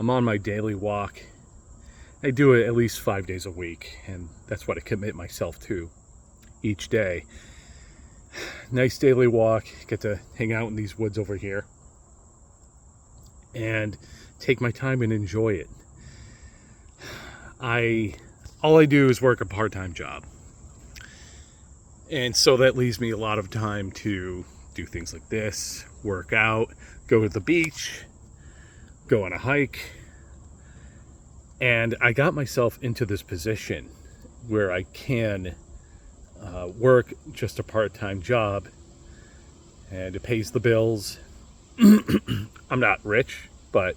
I'm on my daily walk. I do it at least 5 days a week, and that's what I commit myself to each day. Nice daily walk. Get to hang out in these woods over here and take my time and enjoy it. All I do is work a part-time job. And so that leaves me a lot of time to do things like this, work out, go to the beach, go on a hike. And I got myself into this position where I can work just a part-time job and it pays the bills. I'm not rich, but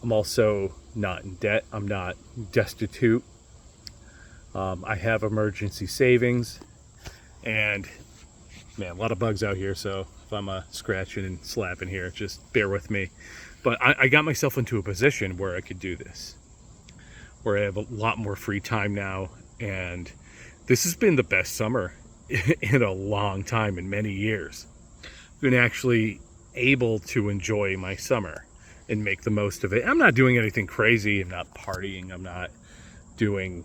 I'm also not in debt. I'm not destitute. I have emergency savings, and man, a lot of bugs out here, so if I'm scratching and slapping here, just bear with me. But I got myself into a position where I could do this, where I have a lot more free time now, and this has been the best summer in a long time, in many years. I've been actually able to enjoy my summer and make the most of it. I'm not doing anything crazy. I'm not partying. I'm not doing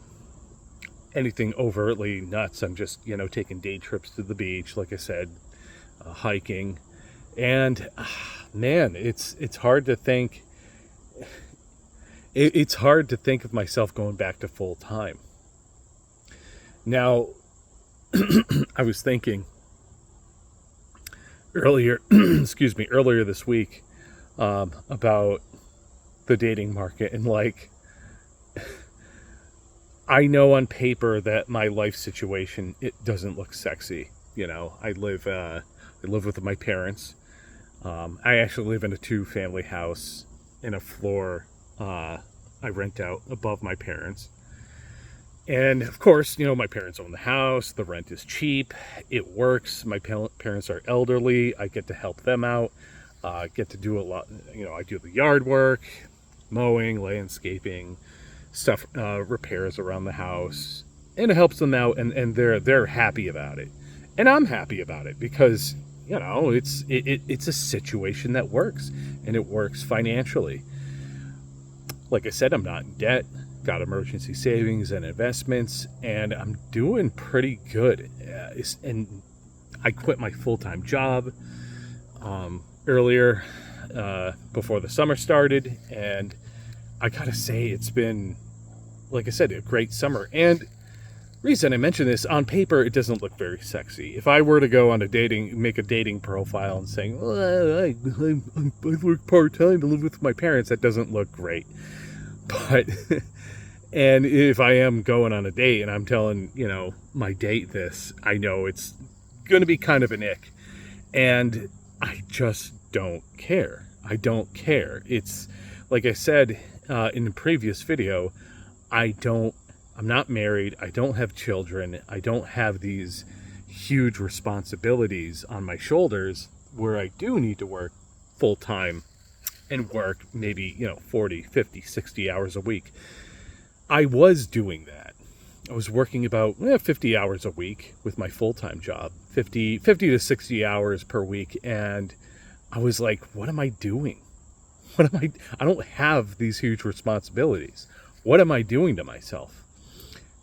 anything overtly nuts. I'm just, taking day trips to the beach, like I said, hiking. And man, it's hard to think. It's hard to think of myself going back to full time. Now, I was thinking earlier this week about the dating market, and I know on paper that my life situation, it doesn't look sexy. I live with my parents. I actually live in a 2-family house in a floor I rent out above my parents. And of course, my parents own the house. The rent is cheap. It works. My parents are elderly. I get to help them out. Get to do a lot. I do the yard work, mowing, landscaping, stuff, repairs around the house, and it helps them out. And they're happy about it, and I'm happy about it because it's a situation that works, and it works financially. Like I said, I'm not in debt. Got emergency savings and investments, and I'm doing pretty good. And I quit my full-time job earlier before the summer started, and I gotta say it's been, like I said, a great summer. And reason I mention this, on paper it doesn't look very sexy. If I were to go on make a dating profile and saying, I work part-time, I live with my parents, that doesn't look great. But and if I am going on a date and I'm telling, my date this, I know it's going to be kind of an ick. And I just don't care. I don't care. It's, like I said in the previous video, I'm not married. I don't have children. I don't have these huge responsibilities on my shoulders where I do need to work full time and work maybe, 40, 50, 60 hours a week. I was doing that. I was working about 50 hours a week with my full-time job, 50 to 60 hours per week. And I was like, what am I doing? I don't have these huge responsibilities. What am I doing to myself?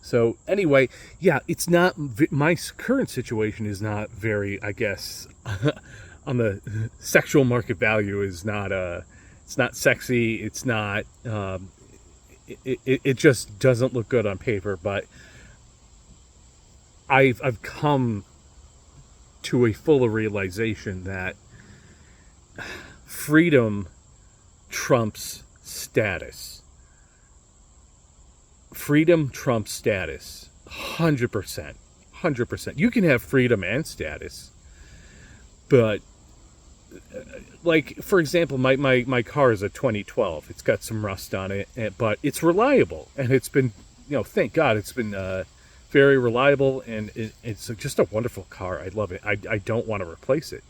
So anyway, yeah, it's not, my current situation is not very, I guess, on the sexual market value is not, it's not sexy. It's not, it just doesn't look good on paper, but I've come to a fuller realization that freedom trumps status. Freedom trumps status. 100%. 100%. You can have freedom and status, but for example, my car is a 2012. It's got some rust on it, but it's reliable, and it's been, thank God, it's been very reliable, and it's just a wonderful car. I love it. I don't want to replace it.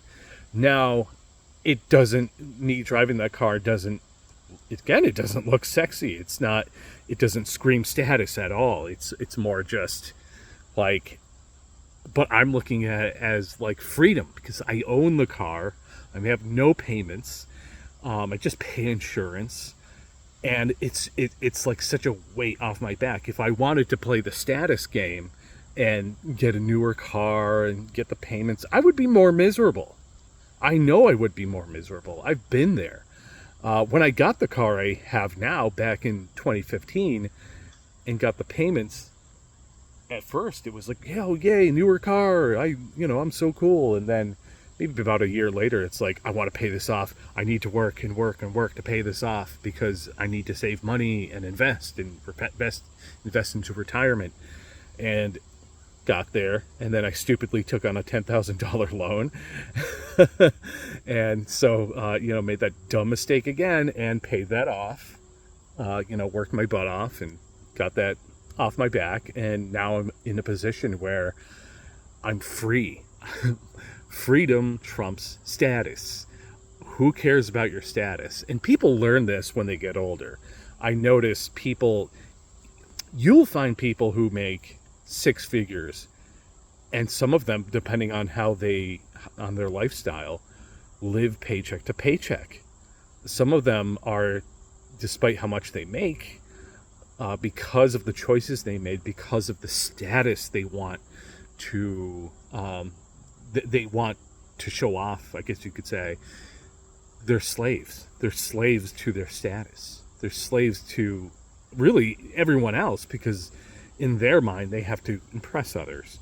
Now, it doesn't, me driving that car doesn't, again, it doesn't look sexy. It's not, it doesn't scream status at all. It's more just but I'm looking at it as freedom, because I own the car. I have no payments. I just pay insurance, And it's like such a weight off my back. If I wanted to play the status game and get a newer car and get the payments, I would be more miserable. I know I would be more miserable. I've been there. When I got the car I have now back in 2015 and got the payments, at first it was like, yeah, oh, yay, newer car. I'm so cool. And then maybe about a year later, it's like, I want to pay this off. I need to work and work and work to pay this off because I need to save money and invest into retirement. And got there, and then I stupidly took on a $10,000 loan. And so, made that dumb mistake again and paid that off. Worked my butt off and got that off my back. And now I'm in a position where I'm free. Freedom trumps status. Who cares about your status? And people learn this when they get older. I notice you'll find people who make 6 figures, and some of them, depending on on their lifestyle, live paycheck to paycheck. Some of them are, despite how much they make, because of the choices they made, because of the status they want to show off, I guess you could say, they're slaves. They're slaves to their status. They're slaves to really everyone else, because in their mind they have to impress others.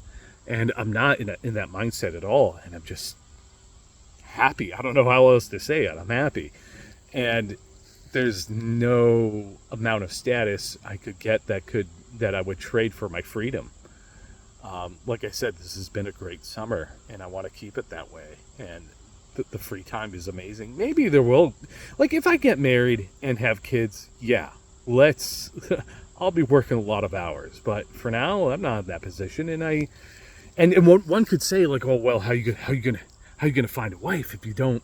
And I'm not in that mindset at all, and I'm just happy. I don't know how else to say it. I'm happy. And there's no amount of status I could get that I would trade for my freedom. Like I said, this has been a great summer, and I want to keep it that way. And the free time is amazing. Maybe there will, like, if I get married and have kids, yeah, I'll be working a lot of hours. But for now, I'm not in that position. And one could say, like, oh well, how you gonna find a wife if you don't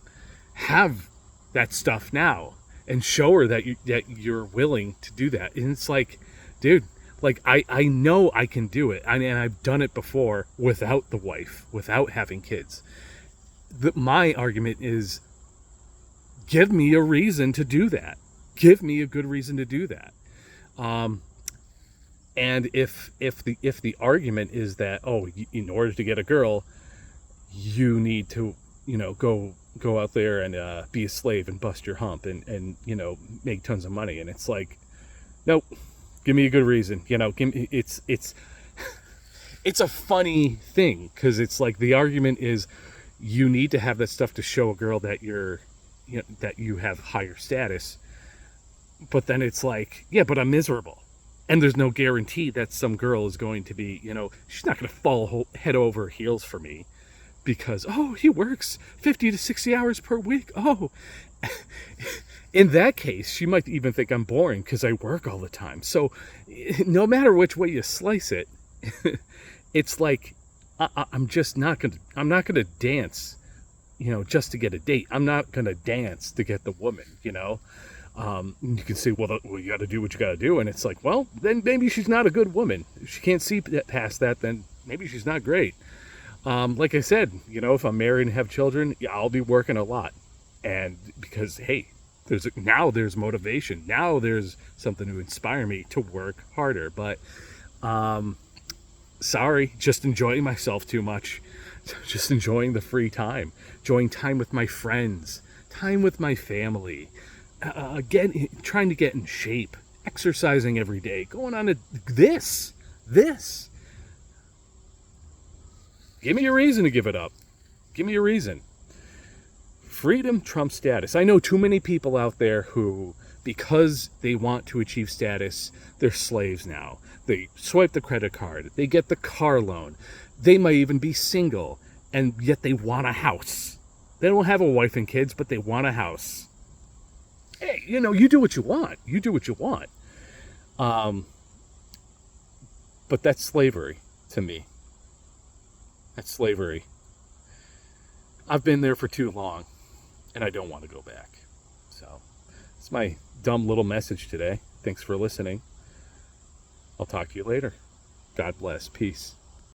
have that stuff now, and show her that you're willing to do that? And it's like, dude, like, I know I can do it, and I've done it before without the wife, without having kids. My argument is, give me a reason to do that. Give me a good reason to do that. And if the argument is that, oh, in order to get a girl, you need to, go out there and be a slave and bust your hump and make tons of money, and it's like, nope, give me a good reason. It's a funny thing, because it's like the argument is you need to have that stuff to show a girl that that you have higher status. But then it's like, yeah, but I'm miserable. And there's no guarantee that some girl is going to be, she's not going to fall head over heels for me because, oh, he works 50 to 60 hours per week. Oh, in that case, she might even think I'm boring because I work all the time. So no matter which way you slice it, it's like, I'm not going to dance, just to get a date. I'm not going to dance to get the woman, You can say, well, you got to do what you got to do. And it's like, well, then maybe she's not a good woman. If she can't see past that, then maybe she's not great. Like I said, if I'm married and have children, yeah, I'll be working a lot. And because, hey, there's motivation. Now there's something to inspire me to work harder. But, sorry, just enjoying myself too much. Just enjoying the free time. Enjoying time with my friends. Time with my family. Again, trying to get in shape, exercising every day, going on this. Give me a reason to give it up. Give me a reason. Freedom trumps status. I know too many people out there who, because they want to achieve status, they're slaves now. They swipe the credit card. They get the car loan. They might even be single, and yet they want a house. They don't have a wife and kids, but they want a house. Hey, you do what you want. You do what you want. But that's slavery to me. That's slavery. I've been there for too long, and I don't want to go back. So, it's my dumb little message today. Thanks for listening. I'll talk to you later. God bless. Peace.